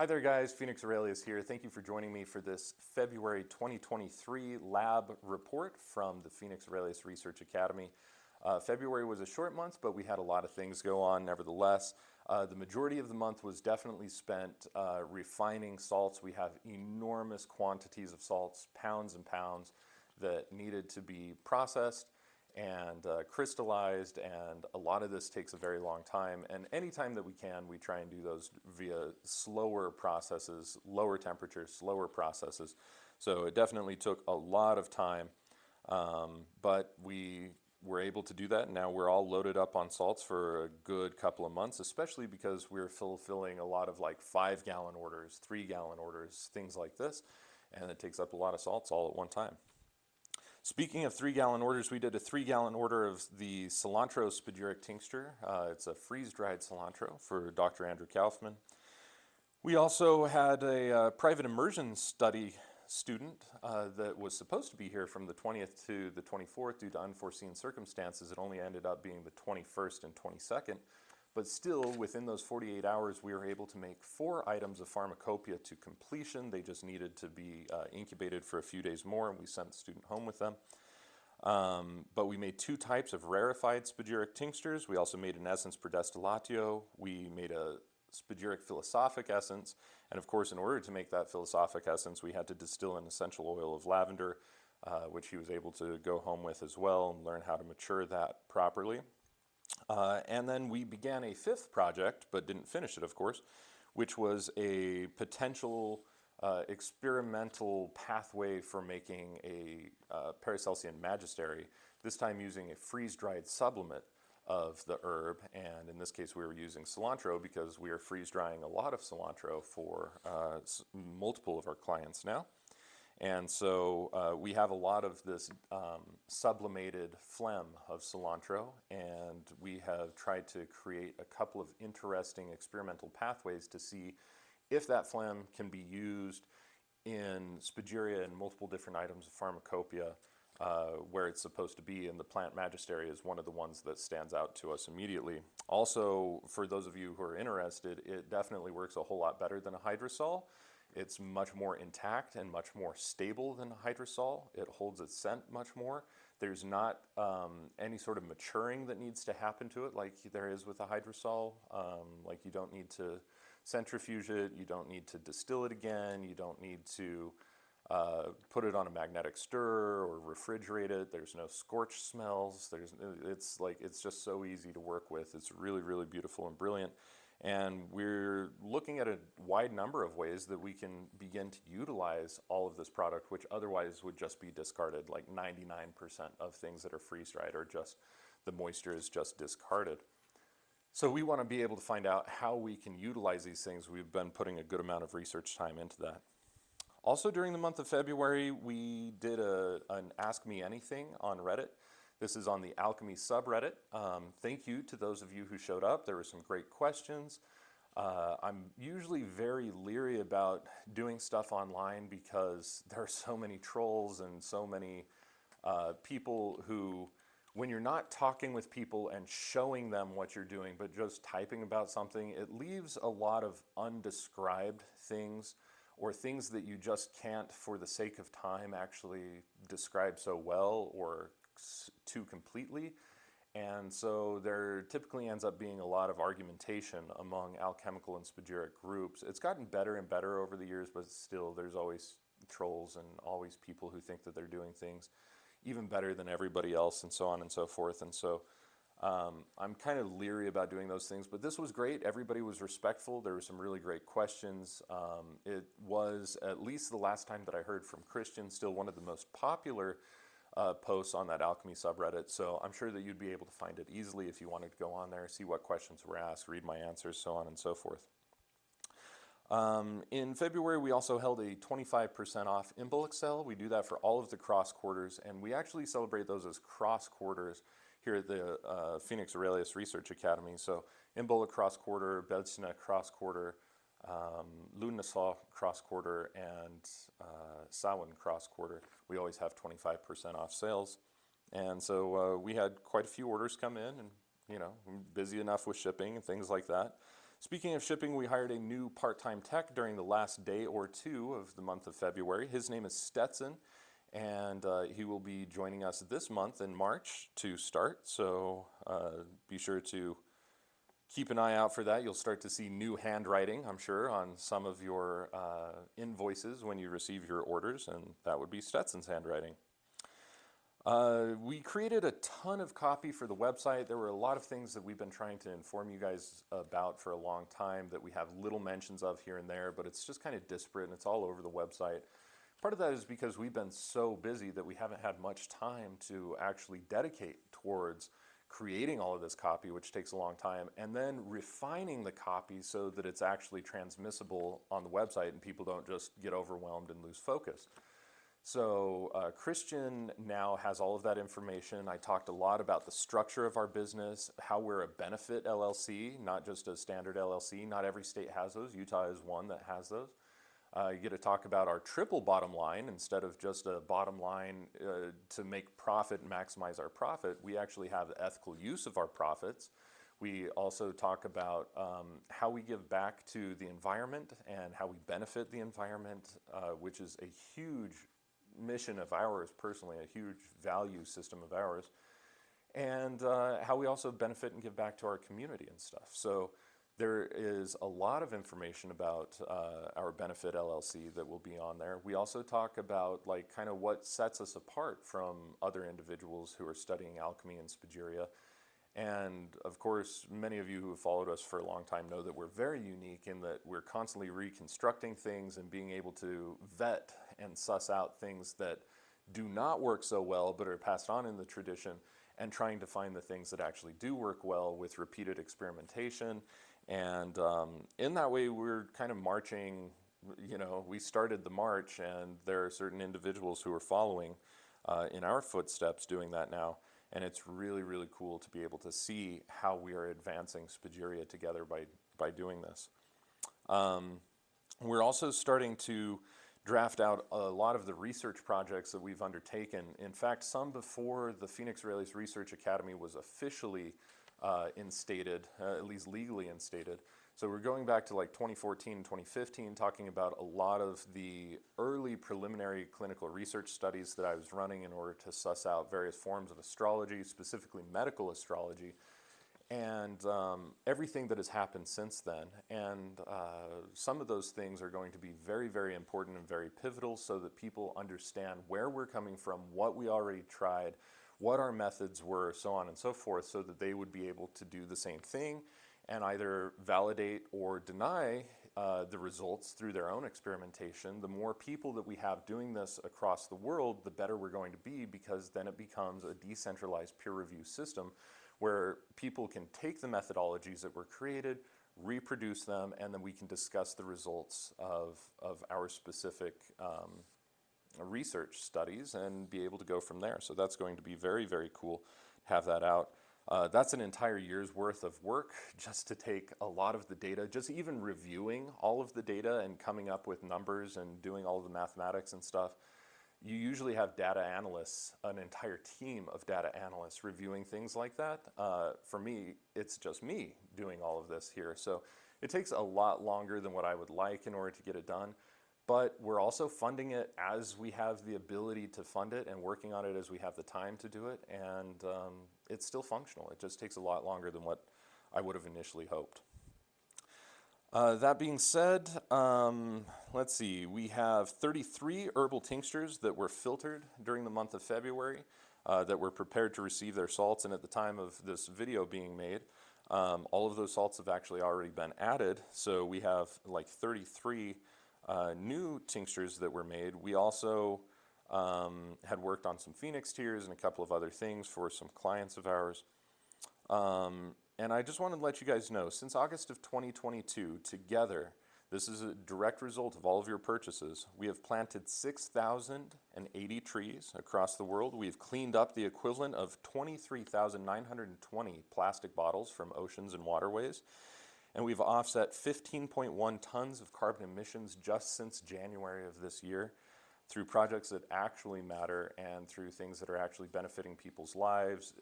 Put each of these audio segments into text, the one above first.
Hi there guys, Phoenix Aurelius here. Thank you for joining me for this February 2023 lab report from the Phoenix Aurelius Research Academy. February was a short month, but we had a lot of things go on nevertheless. The majority of the month was definitely spent refining salts. We have enormous quantities of salts, pounds and pounds, that needed to be processed and crystallized, and a lot of this takes a very long time, and anytime that we can, we try and do those via slower processes, lower temperature, slower processes. So it definitely took a lot of time, but we were able to do that. Now we're all loaded up on salts for a good couple of months, especially because we're fulfilling a lot of like 5-gallon orders, 3-gallon orders, things like this, and it takes up a lot of salts all at one time. Speaking of 3-gallon orders, we did a 3-gallon order of the cilantro spagyric tincture. It's a freeze-dried cilantro for Dr. Andrew Kaufman. We also had a private immersion study student that was supposed to be here from the 20th to the 24th due to unforeseen circumstances. It only ended up being the 21st and 22nd. But still, within those 48 hours, we were able to make 4 items of pharmacopoeia to completion. They just needed to be incubated for a few days more, and we sent the student home with them. But we made 2 types of rarefied spagyric tinctures. We also made an essence per destillatio. We made a spagyric philosophic essence. And of course, in order to make that philosophic essence, we had to distill an essential oil of lavender, which he was able to go home with as well and learn how to mature that properly. And then we began a 5th project, but didn't finish it, of course, which was a potential experimental pathway for making a Paracelsian magistery, this time using a freeze-dried sublimate of the herb. And in this case, we were using cilantro because we are freeze-drying a lot of cilantro for multiple of our clients now. And so we have a lot of this sublimated phlegm of cilantro, and we have tried to create a couple of interesting experimental pathways to see if that phlegm can be used in spagyria and multiple different items of pharmacopoeia where it's supposed to be, and the plant magistery is one of the ones that stands out to us immediately. Also, for those of you who are interested, it definitely works a whole lot better than a hydrosol. It's much more intact and much more stable than a hydrosol. It holds its scent much more. There's not any sort of maturing that needs to happen to it like there is with a hydrosol. Like you don't need to centrifuge it, you don't need to distill it again, you don't need to put it on a magnetic stir or refrigerate it. There's no scorch smells. It's just so easy to work with. It's really, really beautiful and brilliant. And we're looking at a wide number of ways that we can begin to utilize all of this product, which otherwise would just be discarded. Like 99% of things that are freeze-dried are just, the moisture is just discarded. So we want to be able to find out how we can utilize these things. We've been putting a good amount of research time into that. Also during the month of February, we did an Ask Me Anything on Reddit. This is on the Alchemy subreddit. Thank you to those of you who showed up. There were some great questions. I'm usually very leery about doing stuff online because there are so many trolls and so many people who, when you're not talking with people and showing them what you're doing, but just typing about something, it leaves a lot of undescribed things or things that you just can't, for the sake of time, actually describe so well or too completely. And so there typically ends up being a lot of argumentation among alchemical and spagyric groups. It's gotten better and better over the years, but still there's always trolls and always people who think that they're doing things even better than everybody else, and so on and so forth. And so I'm kind of leery about doing those things, but this was great. Everybody was respectful. There were some really great questions. It was, at least the last time that I heard from Christian, still one of the most popular posts on that Alchemy subreddit, so I'm sure that you'd be able to find it easily if you wanted to go on there, see what questions were asked, read my answers, so on and so forth. In February, we also held a 25% off Embolic sale. We do that for all of the cross quarters, and we actually celebrate those as cross quarters here at the Phoenix Aurelius Research Academy. So Embolic cross quarter, Bedsina cross quarter, Lunasaw cross quarter, and Samhain cross quarter, we always have 25% off sales. And so we had quite a few orders come in, and busy enough with shipping and things like that. Speaking of shipping, we hired a new part-time tech during the last day or two of the month of February. His name is Stetson, and he will be joining us this month in March to start. So be sure to keep an eye out for that. You'll start to see new handwriting, I'm sure, on some of your invoices when you receive your orders, and that would be Stetson's handwriting. We created a ton of copy for the website. There were a lot of things that we've been trying to inform you guys about for a long time that we have little mentions of here and there, but it's just kind of disparate and it's all over the website. Part of that is because we've been so busy that we haven't had much time to actually dedicate towards creating all of this copy, which takes a long time, and then refining the copy so that it's actually transmissible on the website and people don't just get overwhelmed and lose focus. So Christian now has all of that information. I talked a lot about the structure of our business, how we're a benefit LLC, not just a standard LLC. Not every state has those. Utah is one that has those. You get to talk about our triple bottom line. Instead of just a bottom line to make profit and maximize our profit, we actually have the ethical use of our profits. We also talk about how we give back to the environment and how we benefit the environment, which is a huge mission of ours personally, a huge value system of ours, and how we also benefit and give back to our community and stuff. So there is a lot of information about our benefit LLC that will be on there. We also talk about like kind of what sets us apart from other individuals who are studying alchemy and Spagyria. And of course, many of you who have followed us for a long time know that we're very unique in that we're constantly reconstructing things and being able to vet and suss out things that do not work so well but are passed on in the tradition, and trying to find the things that actually do work well with repeated experimentation. And in that way, we're kind of marching, you know, we started the march, and there are certain individuals who are following in our footsteps doing that now. And it's really, really cool to be able to see how we are advancing Spagyria together by doing this. We're also starting to draft out a lot of the research projects that we've undertaken. In fact, some before the Phoenix Aurelius Research Academy was officially instated, at least legally instated. So we're going back to like 2014 and 2015, talking about a lot of the early preliminary clinical research studies that I was running in order to suss out various forms of astrology, specifically medical astrology, and everything that has happened since then. And some of those things are going to be very, very important and very pivotal so that people understand where we're coming from, what we already tried, what our methods were, so on and so forth, so that they would be able to do the same thing and either validate or deny the results through their own experimentation. The more people that we have doing this across the world, the better we're going to be, because then it becomes a decentralized peer review system where people can take the methodologies that were created, reproduce them, and then we can discuss the results of our specific research studies and be able to go from there. So that's going to be very, very cool to have that out. That's an entire year's worth of work just to take a lot of the data, just even reviewing all of the data and coming up with numbers and doing all of the mathematics and stuff. You usually have data analysts, an entire team of data analysts reviewing things like that. For me, it's just me doing all of this here. So it takes a lot longer than what I would like in order to get it done. But we're also funding it as we have the ability to fund it and working on it as we have the time to do it. And it's still functional. It just takes a lot longer than what I would have initially hoped. That being said, let's see. We have 33 herbal tinctures that were filtered during the month of February that were prepared to receive their salts. And at the time of this video being made, all of those salts have actually already been added. So we have like 33 new tinctures that were made. We also had worked on some Phoenix tears and a couple of other things for some clients of ours. And I just wanted to let you guys know, since August of 2022, together, this is a direct result of all of your purchases, we have planted 6,080 trees across the world. We've cleaned up the equivalent of 23,920 plastic bottles from oceans and waterways. And we've offset 15.1 tons of carbon emissions just since January of this year through projects that actually matter and through things that are actually benefiting people's lives,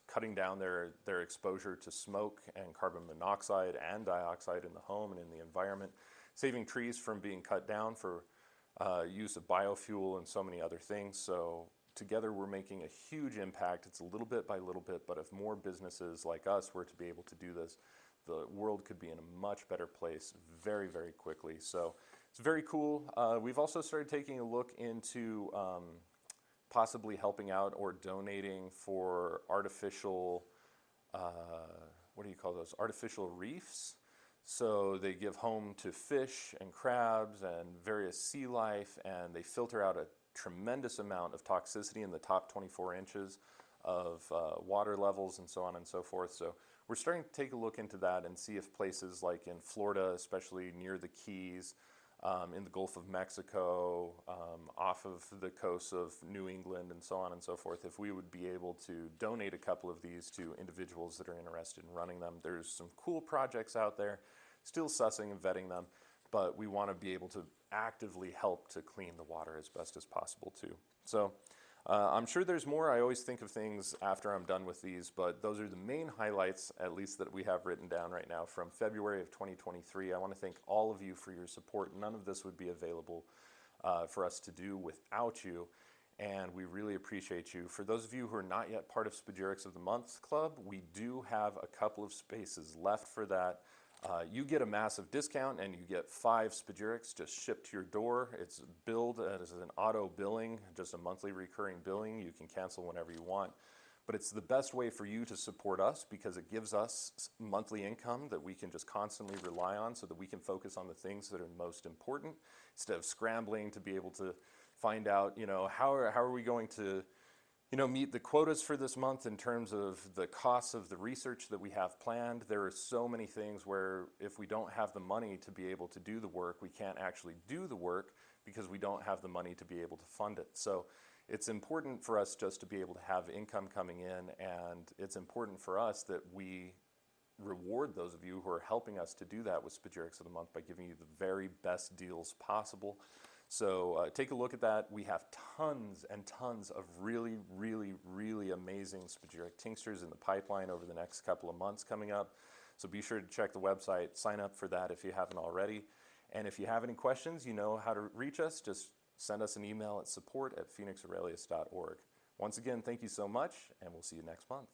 cutting down their exposure to smoke and carbon monoxide and dioxide in the home and in the environment, saving trees from being cut down for use of biofuel and so many other things. So together we're making a huge impact. It's a little bit by little bit, but if more businesses like us were to be able to do this, the world could be in a much better place very, very quickly. So it's very cool. We've also started taking a look into possibly helping out or donating for artificial, what do you call those? Artificial reefs. So they give home to fish and crabs and various sea life, and they filter out a tremendous amount of toxicity in the top 24 inches of water levels and so on and so forth. So we're starting to take a look into that and see if places like in Florida, especially near the Keys, in the Gulf of Mexico, off of the coast of New England and so on and so forth, if we would be able to donate a couple of these to individuals that are interested in running them. There's some cool projects out there, still sussing and vetting them, but we want to be able to actively help to clean the water as best as possible too. So I'm sure there's more. I always think of things after I'm done with these, but those are the main highlights, at least that we have written down right now from February of 2023. I want to thank all of you for your support. None of this would be available for us to do without you, and we really appreciate you. For those of you who are not yet part of Spagyrics of the Month Club, we do have a couple of spaces left for that. You get a massive discount and you get 5 Spagyrics just shipped to your door. It's billed as an auto billing, just a monthly recurring billing. You can cancel whenever you want. But it's the best way for you to support us because it gives us monthly income that we can just constantly rely on so that we can focus on the things that are most important instead of scrambling to be able to find out, how are we going to meet the quotas for this month in terms of the costs of the research that we have planned. There are so many things where if we don't have the money to be able to do the work, we can't actually do the work because we don't have the money to be able to fund it. So it's important for us just to be able to have income coming in, and it's important for us that we reward those of you who are helping us to do that with Spagyrics of the Month by giving you the very best deals possible. So take a look at that. We have tons and tons of really, really, really amazing Spagyric tinctures in the pipeline over the next couple of months coming up. So be sure to check the website, sign up for that if you haven't already. And if you have any questions, you know how to reach us. Just send us an email at support@phoenixaurelius.org. Once again, thank you so much, and we'll see you next month.